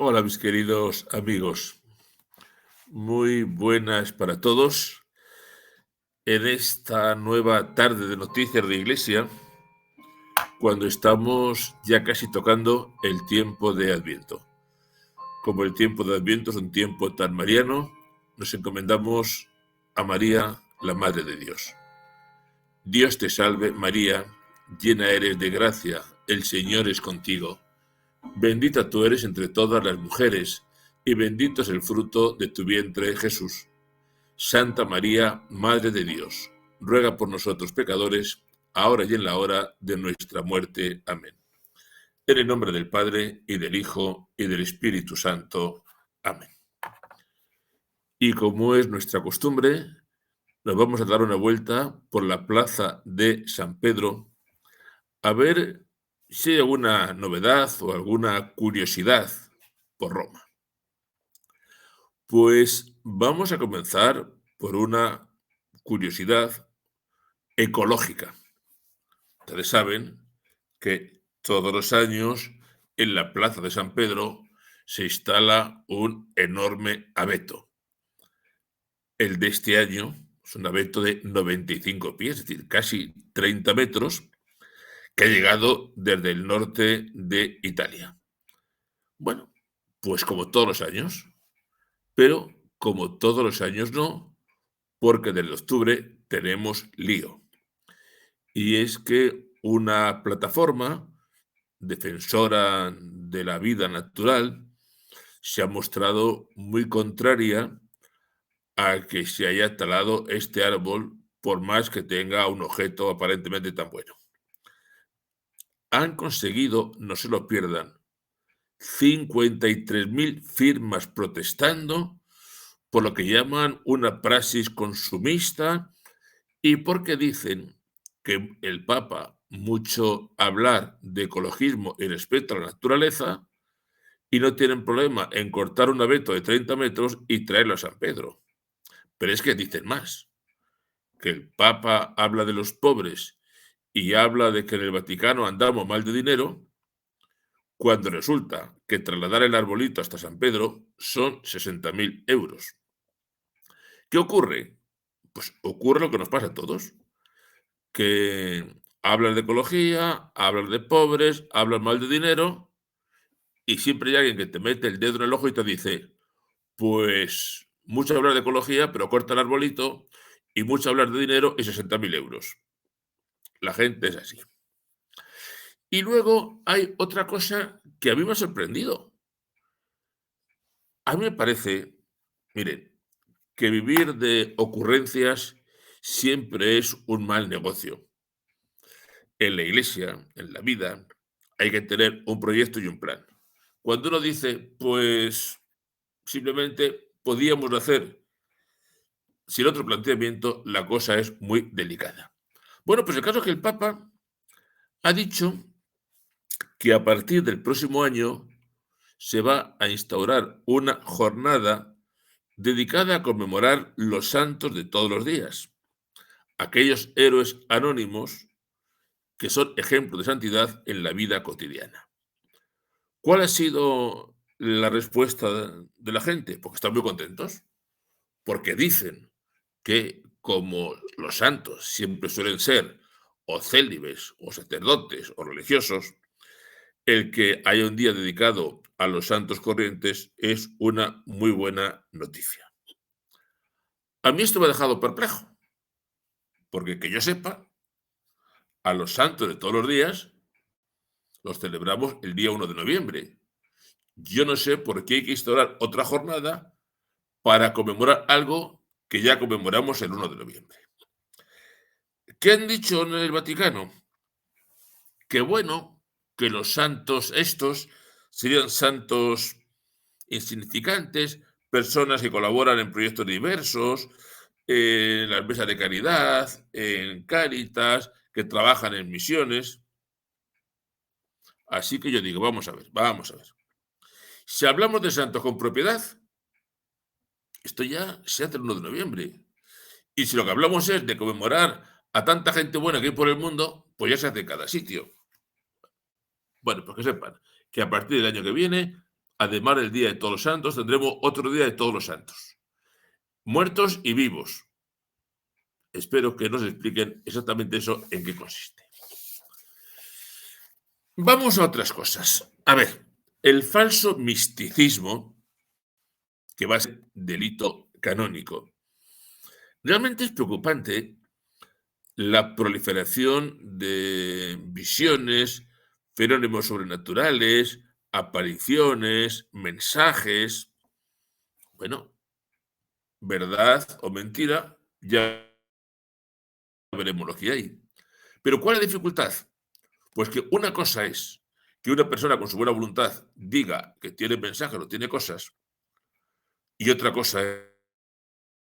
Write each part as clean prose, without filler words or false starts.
Hola, mis queridos amigos. Muy buenas para todos. En esta nueva tarde de noticias de Iglesia, cuando estamos ya casi tocando el tiempo de Adviento. Como el tiempo de Adviento es un tiempo tan mariano, nos encomendamos a María, la Madre de Dios. Dios te salve, María, llena eres de gracia, el Señor es contigo. Bendita tú eres entre todas las mujeres, y bendito es el fruto de tu vientre, Jesús. Santa María, Madre de Dios, ruega por nosotros pecadores, ahora y en la hora de nuestra muerte. Amén. En el nombre del Padre, y del Hijo, y del Espíritu Santo. Amén. Y como es nuestra costumbre, nos vamos a dar una vuelta por la plaza de San Pedro a ver si hay alguna novedad o alguna curiosidad por Roma. Pues vamos a comenzar por una curiosidad ecológica. Ustedes saben que todos los años en la plaza de San Pedro se instala un enorme abeto. El de este año es un abeto de 95 pies, es decir, casi 30 metros, que ha llegado desde el norte de Italia. Bueno, pues como todos los años, pero como todos los años no, porque desde octubre tenemos lío. Y es que una plataforma defensora de la vida natural se ha mostrado muy contraria a que se haya talado este árbol por más que tenga un objeto aparentemente tan bueno. Han conseguido, no se lo pierdan, 53.000 firmas protestando por lo que llaman una praxis consumista y porque dicen que el Papa mucho hablar de ecologismo y respeto a la naturaleza y no tienen problema en cortar un abeto de 30 metros y traerlo a San Pedro. Pero es que dicen más, que el Papa habla de los pobres y habla de que en el Vaticano andamos mal de dinero, cuando resulta que trasladar el arbolito hasta San Pedro son 60.000 euros. ¿Qué ocurre? Pues ocurre lo que nos pasa a todos, que hablas de ecología, hablas de pobres, hablas mal de dinero y siempre hay alguien que te mete el dedo en el ojo y te dice, pues mucho hablar de ecología, pero corta el arbolito y mucho hablar de dinero y 60.000 euros. La gente es así. Y luego hay otra cosa que a mí me ha sorprendido. A mí me parece, miren, que vivir de ocurrencias siempre es un mal negocio. En la iglesia, en la vida, hay que tener un proyecto y un plan. Cuando uno dice, pues simplemente podíamos hacer sin otro planteamiento, la cosa es muy delicada. Bueno, pues el caso es que el Papa ha dicho que a partir del próximo año se va a instaurar una jornada dedicada a conmemorar los santos de todos los días, aquellos héroes anónimos que son ejemplos de santidad en la vida cotidiana. ¿Cuál ha sido la respuesta de la gente? Porque están muy contentos, porque dicen que como los santos siempre suelen ser o célibes o sacerdotes o religiosos, el que haya un día dedicado a los santos corrientes es una muy buena noticia. A mí esto me ha dejado perplejo, porque que yo sepa, a los santos de todos los días los celebramos el día 1 de noviembre. Yo no sé por qué hay que instaurar otra jornada para conmemorar algo que ya conmemoramos el 1 de noviembre. ¿Qué han dicho en el Vaticano? Que bueno, que los santos estos serían santos insignificantes, personas que colaboran en proyectos diversos, en las mesas de caridad, en Cáritas, que trabajan en misiones. Así que yo digo, vamos a ver, vamos a ver. Si hablamos de santos con propiedad, esto ya se hace el 1 de noviembre. Y si lo que hablamos es de conmemorar a tanta gente buena que hay por el mundo, pues ya se hace en cada sitio. Bueno, pues que sepan que a partir del año que viene además del Día de Todos los Santos, tendremos otro Día de Todos los Santos, muertos y vivos. Espero que nos expliquen exactamente eso, en qué consiste. Vamos a otras cosas. A ver, el falso misticismo, que va a ser delito canónico. Realmente es preocupante la proliferación de visiones, fenómenos sobrenaturales, apariciones, mensajes. Bueno, verdad o mentira, ya veremos lo que hay. Pero ¿cuál es la dificultad? Pues que una cosa es que una persona con su buena voluntad diga que tiene mensajes o tiene cosas, y otra cosa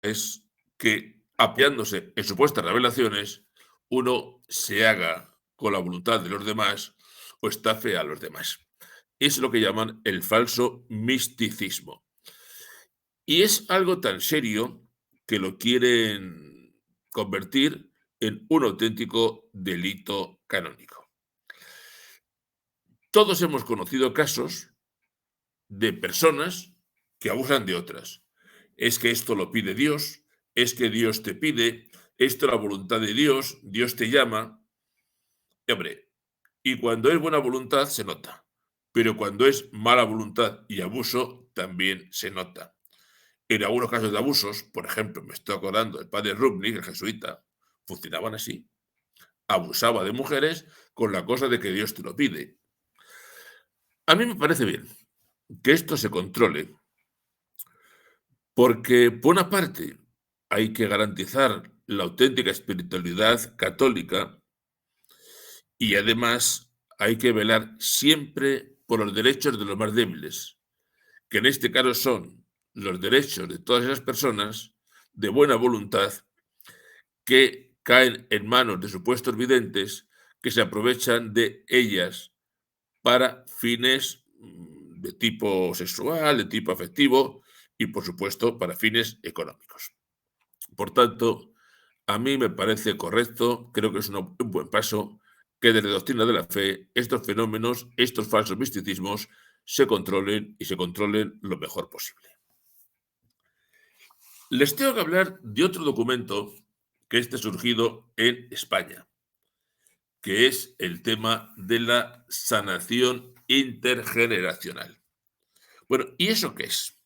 es que, apoyándose en supuestas revelaciones, uno se haga con la voluntad de los demás o estafe a los demás. Es lo que llaman el falso misticismo. Y es algo tan serio que lo quieren convertir en un auténtico delito canónico. Todos hemos conocido casos de personas que abusan de otras. Es que esto lo pide Dios, es que Dios te pide, esto es la voluntad de Dios, Dios te llama. Y hombre, y cuando es buena voluntad se nota, pero cuando es mala voluntad y abuso también se nota. En algunos casos de abusos, por ejemplo, me estoy acordando del padre Rubnik, el jesuita, funcionaban así. Abusaba de mujeres con la cosa de que Dios te lo pide. A mí me parece bien que esto se controle, porque por una parte hay que garantizar la auténtica espiritualidad católica y además hay que velar siempre por los derechos de los más débiles, que en este caso son los derechos de todas esas personas de buena voluntad que caen en manos de supuestos videntes que se aprovechan de ellas para fines de tipo sexual, de tipo afectivo y, por supuesto, para fines económicos. Por tanto, a mí me parece correcto, creo que es un buen paso, que desde la doctrina de la fe estos fenómenos, estos falsos misticismos, se controlen y se controlen lo mejor posible. Les tengo que hablar de otro documento que ha surgido en España, que es el tema de la sanación intergeneracional. Bueno, ¿y eso qué es?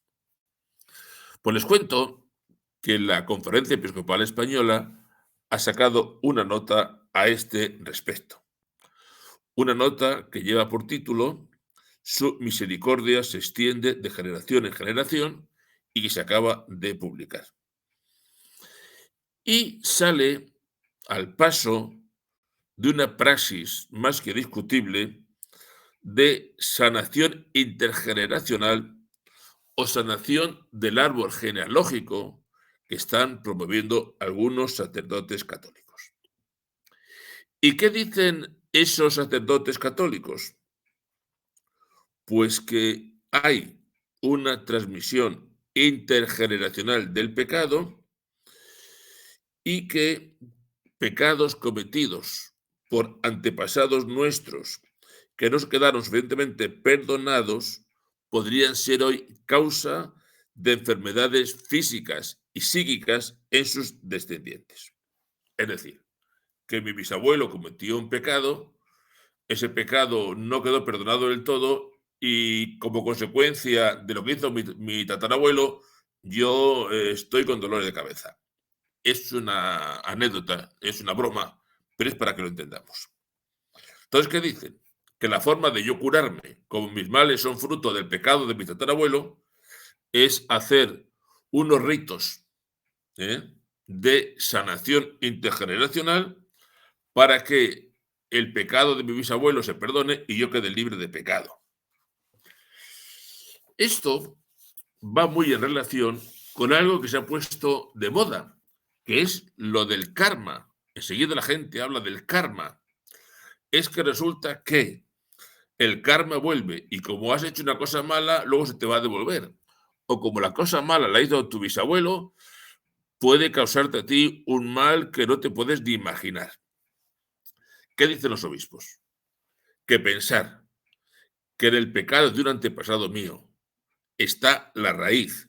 Pues les cuento que la Conferencia Episcopal Española ha sacado una nota a este respecto. Una nota que lleva por título Su misericordia se extiende de generación en generación y que se acaba de publicar. Y sale al paso de una praxis más que discutible de sanación intergeneracional o sanación del árbol genealógico que están promoviendo algunos sacerdotes católicos. ¿Y qué dicen esos sacerdotes católicos? Pues que hay una transmisión intergeneracional del pecado y que pecados cometidos por antepasados nuestros que nos quedaron suficientemente perdonados podrían ser hoy causa de enfermedades físicas y psíquicas en sus descendientes. Es decir, que mi bisabuelo cometió un pecado, ese pecado no quedó perdonado del todo y como consecuencia de lo que hizo mi tatarabuelo, yo estoy con dolores de cabeza. Es una anécdota, es una broma, pero es para que lo entendamos. Entonces, ¿qué dicen? Que la forma de yo curarme, como mis males son fruto del pecado de mi tatarabuelo, es hacer unos ritos de sanación intergeneracional para que el pecado de mi bisabuelo se perdone y yo quede libre de pecado. Esto va muy en relación con algo que se ha puesto de moda, que es lo del karma. Enseguida la gente habla del karma. Es que resulta que el karma vuelve y como has hecho una cosa mala, luego se te va a devolver. O como la cosa mala la hizo tu bisabuelo, puede causarte a ti un mal que no te puedes ni imaginar. ¿Qué dicen los obispos? Que pensar que en el pecado de un antepasado mío está la raíz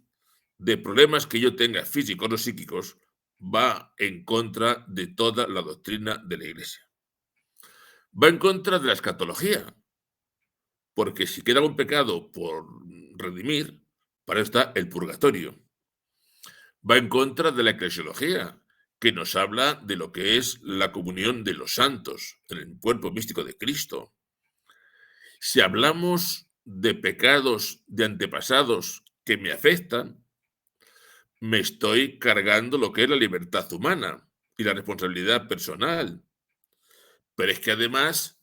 de problemas que yo tenga físicos o psíquicos, va en contra de toda la doctrina de la Iglesia. Va en contra de la escatología, porque si queda un pecado por redimir, para eso está el purgatorio. Va en contra de la eclesiología, que nos habla de lo que es la comunión de los santos en el cuerpo místico de Cristo. Si hablamos de pecados de antepasados que me afectan, me estoy cargando lo que es la libertad humana y la responsabilidad personal. Pero es que además,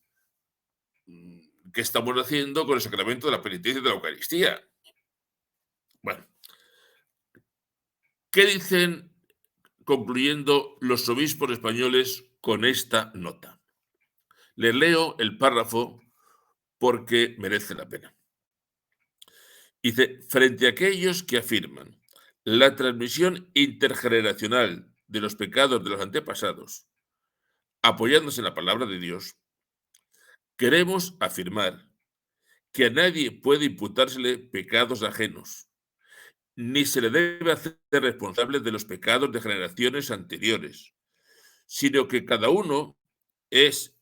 ¿qué estamos haciendo con el sacramento de la penitencia y de la Eucaristía? Bueno, ¿qué dicen, concluyendo, los obispos españoles con esta nota? Les leo el párrafo porque merece la pena. Dice, frente a aquellos que afirman la transmisión intergeneracional de los pecados de los antepasados, apoyándose en la palabra de Dios, queremos afirmar que a nadie puede imputársele pecados ajenos, ni se le debe hacer responsable de los pecados de generaciones anteriores, sino que cada uno es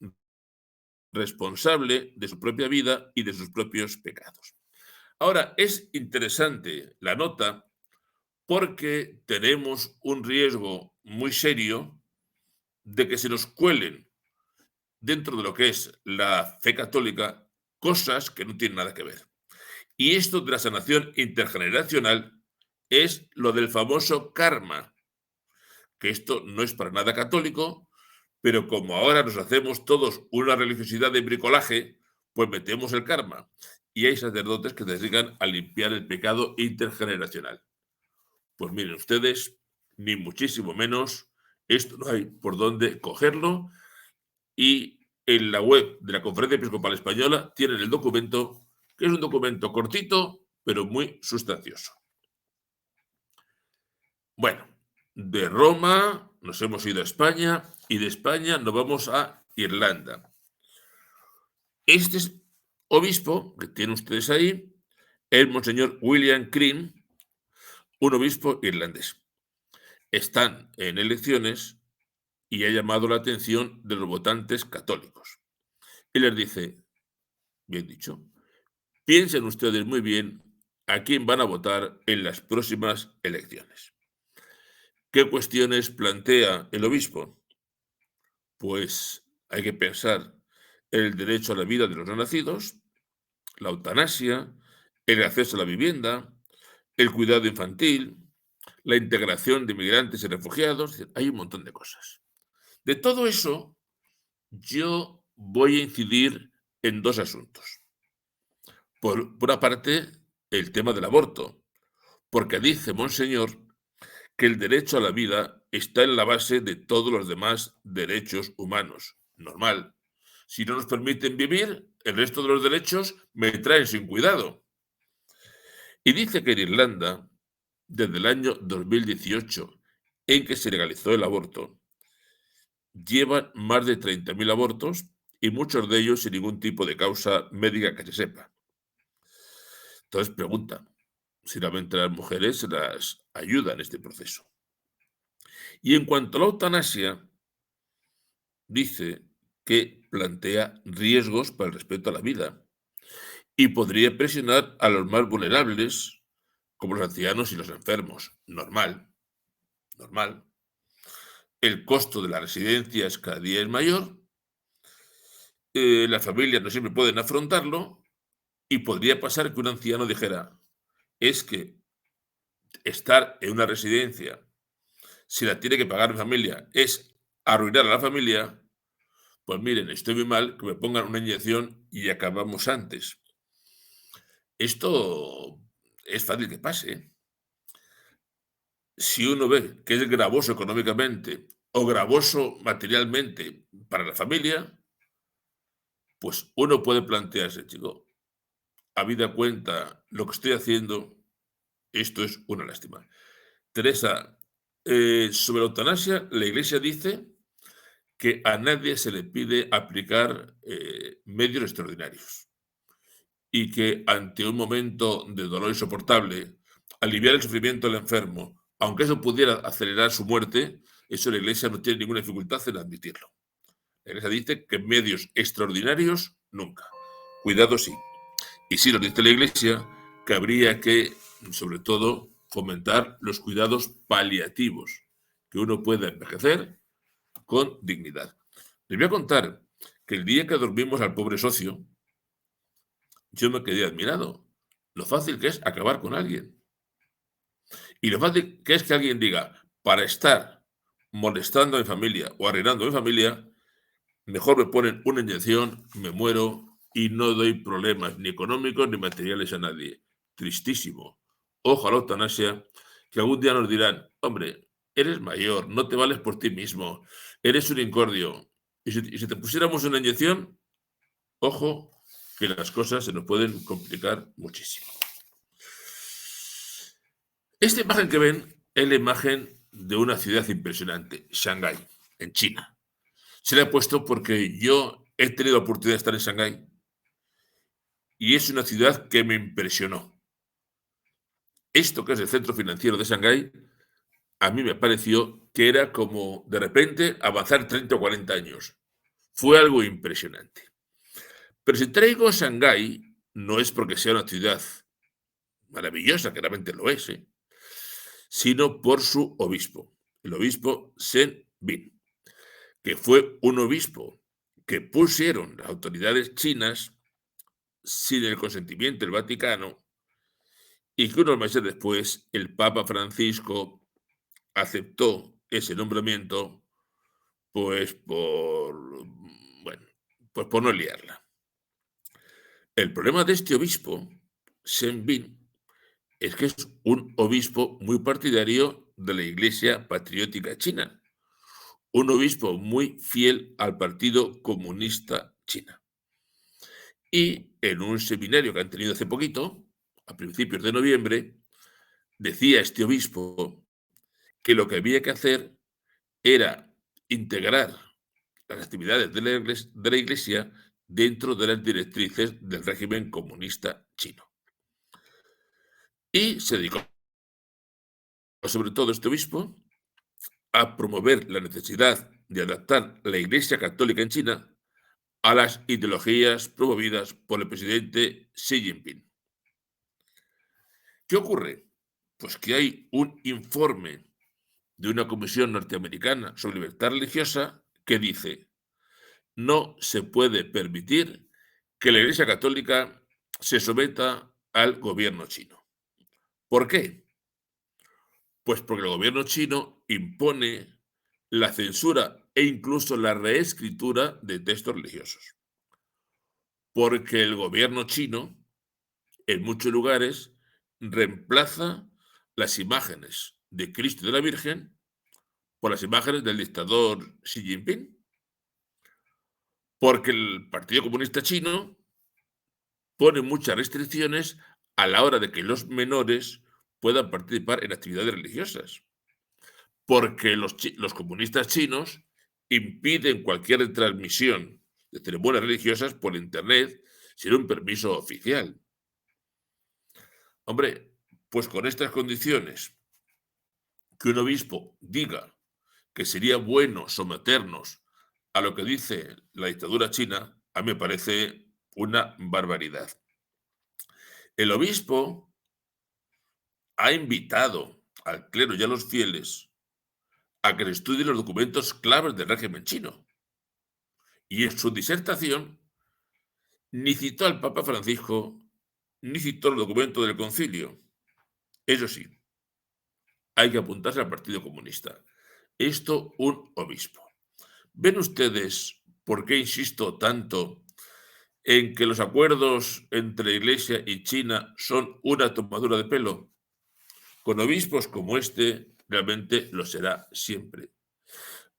responsable de su propia vida y de sus propios pecados. Ahora, es interesante la nota porque tenemos un riesgo muy serio de que se nos cuelen dentro de lo que es la fe católica cosas que no tienen nada que ver. Y esto de la sanación intergeneracional es lo del famoso karma, que esto no es para nada católico, pero como ahora nos hacemos todos una religiosidad de bricolaje, pues metemos el karma. Y hay sacerdotes que se dedican a limpiar el pecado intergeneracional. Pues miren ustedes, ni muchísimo menos, esto no hay por dónde cogerlo. Y en la web de la Conferencia Episcopal Española tienen el documento, que es un documento cortito, pero muy sustancioso. Bueno, de Roma nos hemos ido a España y de España nos vamos a Irlanda. Este obispo que tienen ustedes ahí es Monseñor William Crean, un obispo irlandés. Están en elecciones y ha llamado la atención de los votantes católicos. Y les dice, bien dicho, piensen ustedes muy bien a quién van a votar en las próximas elecciones. ¿Qué cuestiones plantea el obispo? Pues hay que pensar en el derecho a la vida de los no nacidos, la eutanasia, el acceso a la vivienda, el cuidado infantil, la integración de migrantes y refugiados. Hay un montón de cosas. De todo eso, yo voy a incidir en dos asuntos. Por una parte, el tema del aborto, porque dice Monseñor que el derecho a la vida está en la base de todos los demás derechos humanos. Normal. Si no nos permiten vivir, el resto de los derechos me traen sin cuidado. Y dice que en Irlanda, desde el año 2018, en que se legalizó el aborto, llevan más de 30.000 abortos y muchos de ellos sin ningún tipo de causa médica que se sepa. Entonces pregunta si realmente las mujeres las ayudan en este proceso. Y en cuanto a la eutanasia, dice que plantea riesgos para el respeto a la vida y podría presionar a los más vulnerables, como los ancianos y los enfermos. Normal, normal. El costo de las residencias cada día es mayor, las familias no siempre pueden afrontarlo y podría pasar que un anciano dijera, es que estar en una residencia, si la tiene que pagar mi familia, es arruinar a la familia. Pues miren, estoy muy mal, que me pongan una inyección y acabamos antes. Esto es fácil que pase. Si uno ve que es gravoso económicamente o gravoso materialmente para la familia, pues uno puede plantearse, chico, habida cuenta lo que estoy haciendo, esto es una lástima. Teresa, sobre la eutanasia, la Iglesia dice que a nadie se le pide aplicar medios extraordinarios. y que ante un momento de dolor insoportable, aliviar el sufrimiento del enfermo, aunque eso pudiera acelerar su muerte, eso la Iglesia no tiene ninguna dificultad en admitirlo. La Iglesia dice que medios extraordinarios, nunca. Cuidado sí. Y sí nos dice la Iglesia que habría que, sobre todo, fomentar los cuidados paliativos, que uno pueda envejecer con dignidad. Les voy a contar que el día que dormimos al pobre socio, yo me quedé admirado. Lo fácil que es acabar con alguien. Y lo fácil que es que alguien diga, para estar molestando a mi familia o arruinando a mi familia, mejor me ponen una inyección, me muero y no doy problemas ni económicos ni materiales a nadie. Tristísimo. Ojo a la eutanasia, que algún día nos dirán, hombre, eres mayor, no te vales por ti mismo, eres un incordio. Y si te pusiéramos una inyección, ojo, que las cosas se nos pueden complicar muchísimo. Esta imagen que ven es la imagen de una ciudad impresionante, Shanghái, en China. Se la he puesto porque yo he tenido la oportunidad de estar en Shanghái y es una ciudad que me impresionó. Esto que es el centro financiero de Shanghái, a mí me pareció que era como de repente avanzar 30 o 40 años. Fue algo impresionante. Pero si traigo Shanghái, no es porque sea una ciudad maravillosa, que realmente lo es, sino por su obispo, el obispo Zhen Bin, que fue un obispo que pusieron las autoridades chinas sin el consentimiento del Vaticano y que unos meses después el Papa Francisco aceptó ese nombramiento pues bueno, pues por no liarla. El problema de este obispo, Zhen Bin, es que es un obispo muy partidario de la Iglesia Patriótica China, un obispo muy fiel al Partido Comunista China. Y en un seminario que han tenido hace poquito, a principios de noviembre, decía este obispo que lo que había que hacer era integrar las actividades de la Iglesia dentro de las directrices del régimen comunista chino. Y se dedicó, sobre todo este obispo, a promover la necesidad de adaptar la Iglesia Católica en China a las ideologías promovidas por el presidente Xi Jinping. ¿Qué ocurre? Pues que hay un informe de una comisión norteamericana sobre libertad religiosa que dice: no se puede permitir que la Iglesia Católica se someta al gobierno chino. ¿Por qué? Pues porque el gobierno chino impone la censura e incluso la reescritura de textos religiosos. Porque el gobierno chino, en muchos lugares, reemplaza las imágenes de Cristo y de la Virgen por las imágenes del dictador Xi Jinping. Porque el Partido Comunista Chino pone muchas restricciones a la hora de que los menores puedan participar en actividades religiosas. Porque los comunistas chinos impiden cualquier transmisión de ceremonias religiosas por Internet sin un permiso oficial. Hombre, pues con estas condiciones, que un obispo diga que sería bueno someternos a lo que dice la dictadura china, a mí me parece una barbaridad. El obispo ha invitado al clero y a los fieles a que se estudien los documentos claves del régimen chino. Y en su disertación ni citó al Papa Francisco, ni citó el documento del concilio. Eso sí, hay que apuntarse al Partido Comunista. Esto un obispo. ¿Ven ustedes por qué insisto tanto en que los acuerdos entre Iglesia y China son una tomadura de pelo? Con obispos como este, realmente lo será siempre.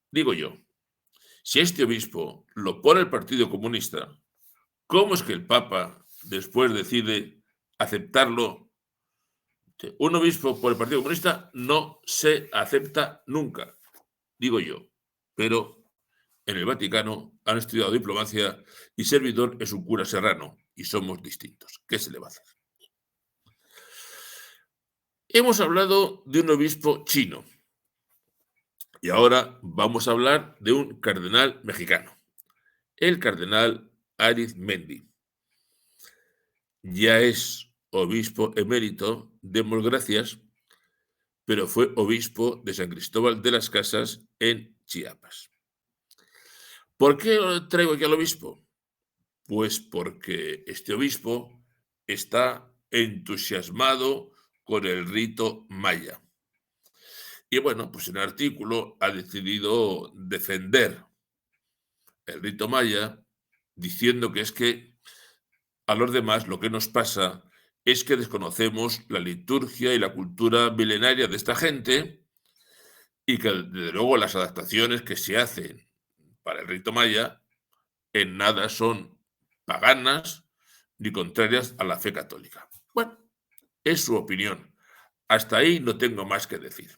Digo yo, si este obispo lo pone el Partido Comunista, ¿cómo es que el Papa después decide aceptarlo? Un obispo por el Partido Comunista no se acepta nunca, digo yo. Pero en el Vaticano han estudiado diplomacia y Servidor es un cura serrano y somos distintos. ¿Qué se le va a hacer? Hemos hablado de un obispo chino y ahora vamos a hablar de un cardenal mexicano, el cardenal Arizmendi. Ya es obispo emérito, demos gracias, pero fue obispo de San Cristóbal de las Casas en Chiapas. ¿Por qué traigo aquí al obispo? Pues porque este obispo está entusiasmado con el rito maya. Y bueno, pues en el artículo ha decidido defender el rito maya diciendo que es que a los demás lo que nos pasa es que desconocemos la liturgia y la cultura milenaria de esta gente y que desde luego las adaptaciones que se hacen para el rito maya en nada son paganas ni contrarias a la fe católica. Bueno, es su opinión. Hasta ahí no tengo más que decir.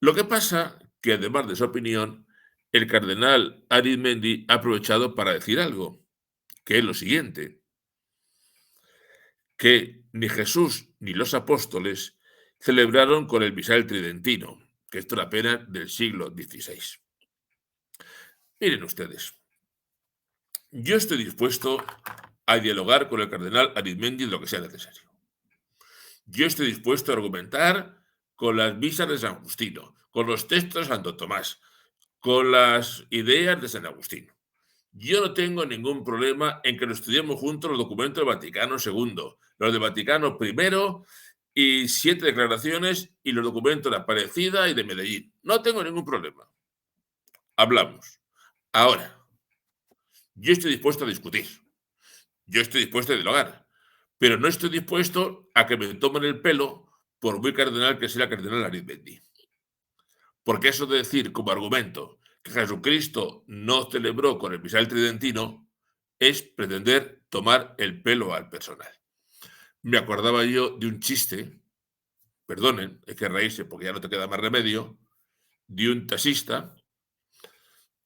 Lo que pasa que además de su opinión, el cardenal Arizmendi ha aprovechado para decir algo, que es lo siguiente, que ni Jesús ni los apóstoles celebraron con el misal tridentino, que esto era apenas del siglo XVI. Miren ustedes, yo estoy dispuesto a dialogar con el cardenal Arizmendi de lo que sea necesario. Yo estoy dispuesto a argumentar con las misas de San Justino, con los textos de Santo Tomás, con las ideas de San Agustín. Yo no tengo ningún problema en que lo estudiemos juntos los documentos del Vaticano II, los de Vaticano I y 7 declaraciones y los documentos de Aparecida y de Medellín. No tengo ningún problema. Hablamos. Ahora, yo estoy dispuesto a discutir. Yo estoy dispuesto a dialogar. Pero no estoy dispuesto a que me tomen el pelo por muy cardenal que sea el cardenal Arizmendi. Porque eso de decir como argumento que Jesucristo no celebró con el misal tridentino es pretender tomar el pelo al personal. Me acordaba yo de un chiste, perdonen, hay que reírse porque ya no te queda más remedio, de un taxista,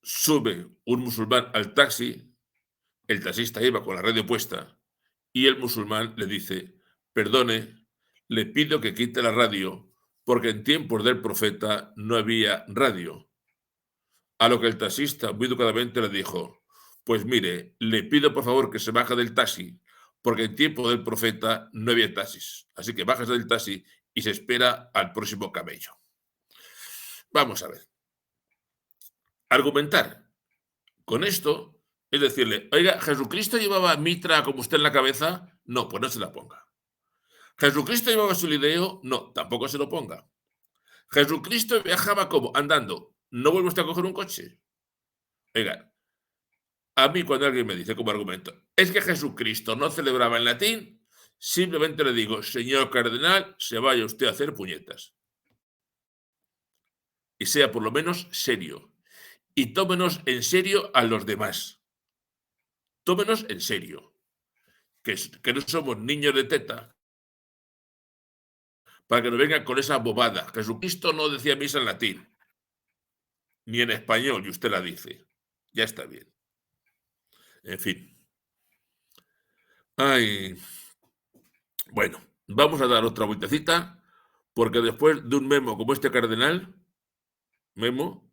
sube un musulmán al taxi, el taxista iba con la radio puesta y el musulmán le dice, perdone, le pido que quite la radio porque en tiempos del profeta no había radio. A lo que el taxista muy educadamente le dijo, pues mire, le pido por favor que se baje del taxi, porque en tiempo del profeta no había taxis. Así que bajas del taxi y se espera al próximo camello. Vamos a ver. Argumentar con esto es decirle, oiga, ¿Jesucristo llevaba mitra como usted en la cabeza? No, pues no se la ponga. ¿Jesucristo llevaba solideo? No, tampoco se lo ponga. ¿Jesucristo viajaba como? Andando. ¿No vuelve usted a coger un coche? Oiga, a mí cuando alguien me dice como argumento, es que Jesucristo no celebraba en latín, simplemente le digo, señor cardenal, se vaya usted a hacer puñetas. Y sea por lo menos serio. Y tómenos en serio a los demás. Tómenos en serio. Que no somos niños de teta para que nos vengan con esa bobada. Jesucristo no decía misa en latín, ni en español, y usted la dice. Ya está bien. En fin. Ay. Bueno, vamos a dar otra vueltecita, porque después de un memo como este cardenal, memo,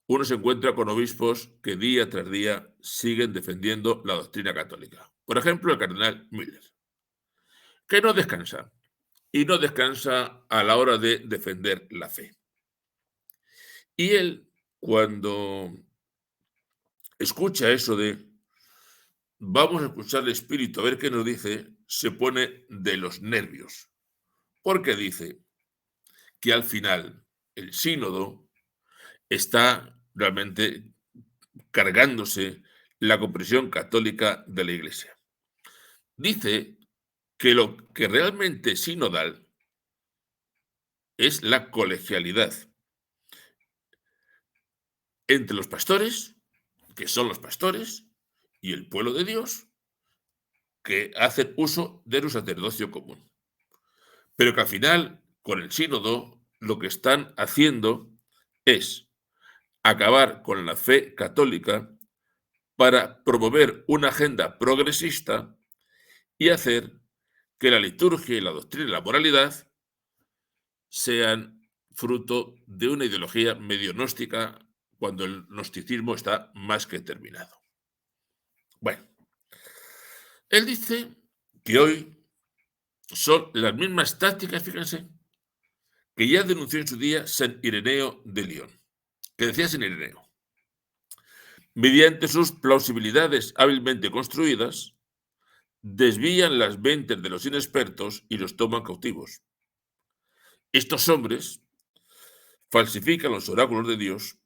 uno se encuentra con obispos que día tras día siguen defendiendo la doctrina católica. Por ejemplo, el cardenal Müller, que no descansa, y no descansa a la hora de defender la fe. Y él, cuando escucha eso de vamos a escuchar el Espíritu a ver qué nos dice, se pone de los nervios, porque dice que al final el sínodo está realmente cargándose la comprensión católica de la Iglesia. Dice que lo que realmente es sinodal es la colegialidad entre los pastores, que son los pastores, y el pueblo de Dios, que hacen uso de un sacerdocio común. Pero que al final, con el sínodo, lo que están haciendo es acabar con la fe católica para promover una agenda progresista y hacer que la liturgia y la doctrina y la moralidad sean fruto de una ideología medio gnóstica cuando el gnosticismo está más que terminado. Bueno, él dice que hoy son las mismas tácticas, fíjense, que ya denunció en su día San Ireneo de León, que decía San Ireneo, mediante sus plausibilidades hábilmente construidas, desvían las mentes de los inexpertos y los toman cautivos. Estos hombres falsifican los oráculos de Dios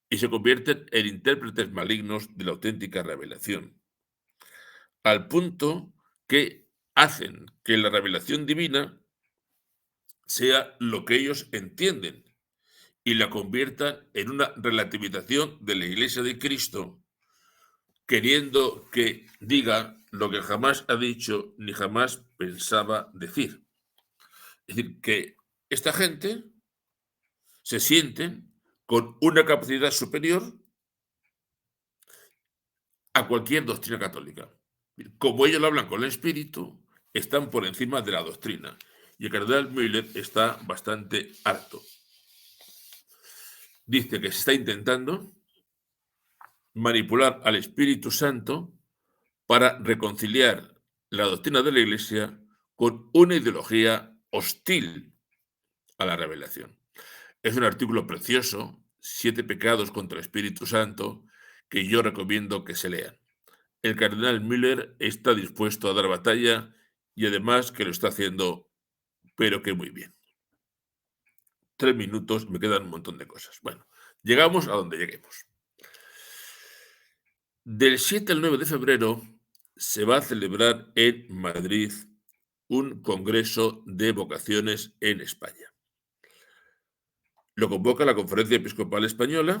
y se convierten en intérpretes malignos de la auténtica revelación, al punto que hacen que la revelación divina sea lo que ellos entienden y la conviertan en una relativización de la Iglesia de Cristo, queriendo que diga lo que jamás ha dicho ni jamás pensaba decir. Es decir, que esta gente se sienten con una capacidad superior a cualquier doctrina católica. Como ellos lo hablan con el espíritu, están por encima de la doctrina. Y el cardenal Müller está bastante harto. Dice que se está intentando manipular al Espíritu Santo para reconciliar la doctrina de la Iglesia con una ideología hostil a la revelación. Es un artículo precioso, 7 pecados contra el Espíritu Santo, que yo recomiendo que se lean. El cardenal Müller está dispuesto a dar batalla y además que lo está haciendo, pero que muy bien. 3 minutos, me quedan un montón de cosas. Bueno, llegamos a donde lleguemos. Del 7 al 9 de febrero se va a celebrar en Madrid un congreso de vocaciones en España. Lo convoca la Conferencia Episcopal Española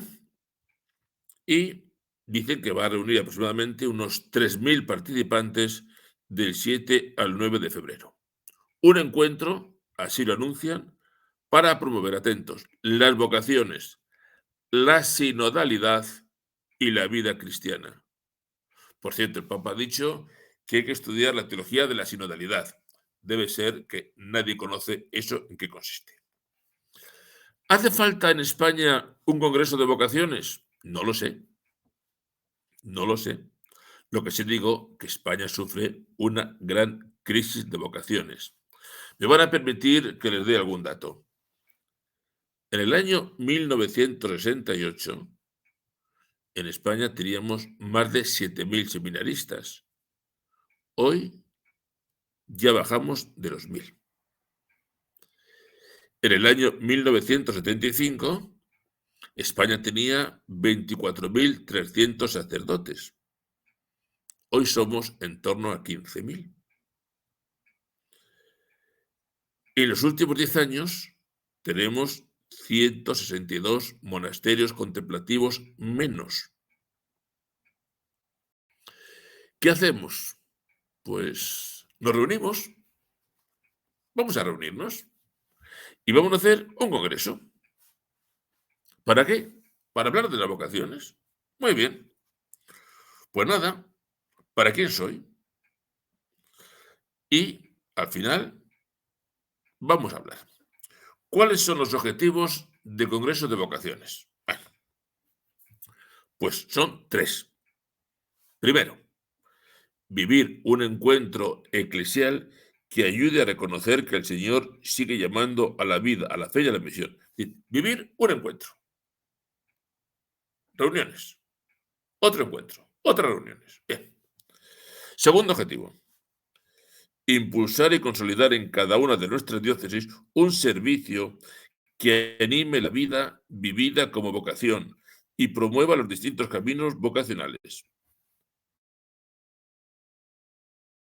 y dicen que va a reunir aproximadamente unos 3.000 participantes del 7 al 9 de febrero. Un encuentro, así lo anuncian, para promover, atentos, las vocaciones, la sinodalidad y la vida cristiana. Por cierto, el Papa ha dicho que hay que estudiar la teología de la sinodalidad. Debe ser que nadie conoce eso en qué consiste. ¿Hace falta en España un congreso de vocaciones? No lo sé. No lo sé. Lo que sí digo que España sufre una gran crisis de vocaciones. Me van a permitir que les dé algún dato. En el año 1968, en España teníamos más de 7.000 seminaristas. Hoy ya bajamos de los 1.000. En el año 1975, España tenía 24.300 sacerdotes. Hoy somos en torno a 15.000. En los últimos 10 años tenemos 162 monasterios contemplativos menos. ¿Qué hacemos? Pues nos reunimos, vamos a reunirnos y vamos a hacer un congreso. ¿Para qué? Para hablar de las vocaciones. Muy bien. Pues nada, ¿para quién soy? Y al final vamos a hablar. ¿Cuáles son los objetivos del Congreso de Vocaciones? Bueno, pues son 3. Primero, vivir un encuentro eclesial que ayude a reconocer que el Señor sigue llamando a la vida, a la fe y a la misión. Es decir, vivir un encuentro. Reuniones. Otro encuentro. Otras reuniones. Bien. Segundo objetivo. Impulsar y consolidar en cada una de nuestras diócesis un servicio que anime la vida vivida como vocación y promueva los distintos caminos vocacionales.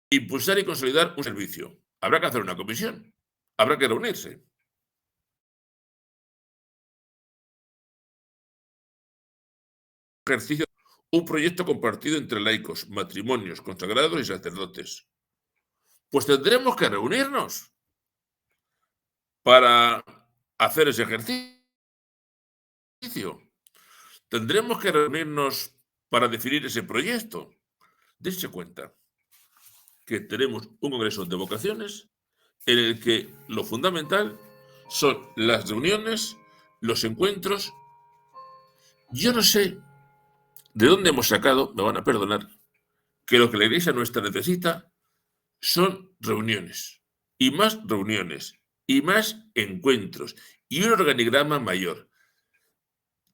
Impulsar y consolidar un servicio. Habrá que hacer una comisión. Habrá que reunirse. Ejercicio. Un proyecto compartido entre laicos, matrimonios, consagrados y sacerdotes. Pues tendremos que reunirnos para hacer ese ejercicio. Tendremos que reunirnos para definir ese proyecto. Dense cuenta. que tenemos un congreso de vocaciones en el que lo fundamental son las reuniones, los encuentros. Yo no sé de dónde hemos sacado, me van a perdonar, que lo que la Iglesia nuestra necesita son reuniones, y más encuentros, y un organigrama mayor.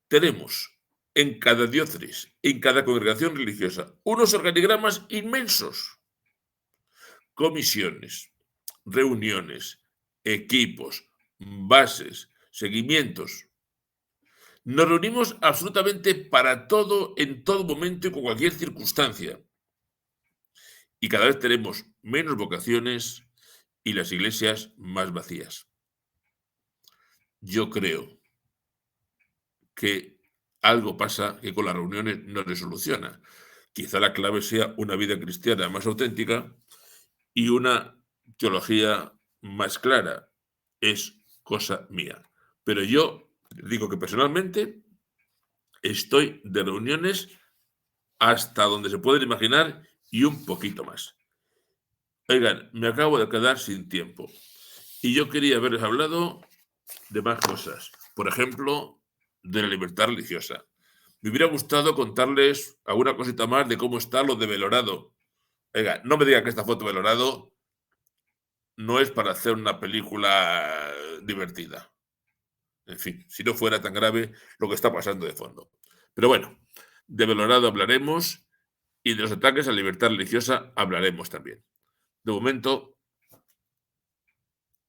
Tenemos en cada diócesis, en cada congregación religiosa, unos organigramas inmensos, comisiones, reuniones, equipos, bases, seguimientos. Nos reunimos absolutamente para todo, en todo momento y con cualquier circunstancia. Y cada vez tenemos menos vocaciones y las iglesias más vacías. Yo creo que algo pasa que con las reuniones no se soluciona. Quizá la clave sea una vida cristiana más auténtica y una teología más clara. Es cosa mía. Pero yo digo que personalmente estoy de reuniones hasta donde se pueden imaginar y un poquito más. Oigan, me acabo de quedar sin tiempo y yo quería haberles hablado de más cosas. Por ejemplo, de la libertad religiosa. Me hubiera gustado contarles alguna cosita más de cómo está lo de Belorado. Oiga, no me digan que esta foto de Belorado no es para hacer una película divertida. En fin, si no fuera tan grave lo que está pasando de fondo. Pero bueno, de Belorado hablaremos y de los ataques a la libertad religiosa hablaremos también. De momento,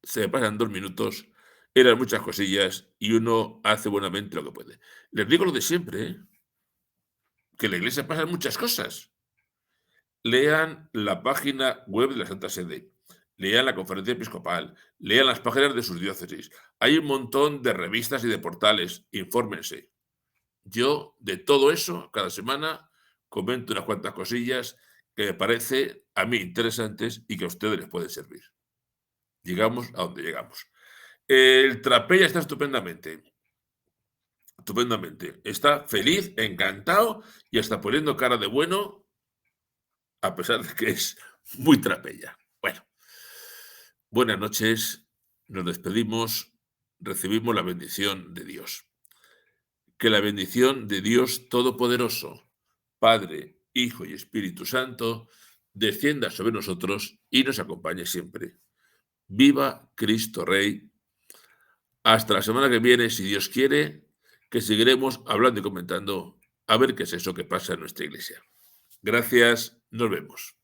se me pasan 2 minutos, eran muchas cosillas y uno hace buenamente lo que puede. Les digo lo de siempre, ¿eh? Que en la iglesia pasan muchas cosas. Lean la página web de la Santa Sede, lean la conferencia episcopal, lean las páginas de sus diócesis. Hay un montón de revistas y de portales, infórmense. Yo, de todo eso, cada semana comento unas cuantas cosillas que me parece a mí interesantes y que a ustedes les pueden servir. Llegamos a donde llegamos. El Trapella está estupendamente. Estupendamente. Está feliz, encantado y hasta poniendo cara de bueno, a pesar de que es muy Trapella. Bueno, buenas noches. Nos despedimos. Recibimos la bendición de Dios. Que la bendición de Dios Todopoderoso, Padre, Hijo y Espíritu Santo, descienda sobre nosotros y nos acompañe siempre. Viva Cristo Rey. Hasta la semana que viene, si Dios quiere, que seguiremos hablando y comentando a ver qué es eso que pasa en nuestra iglesia. Gracias, nos vemos.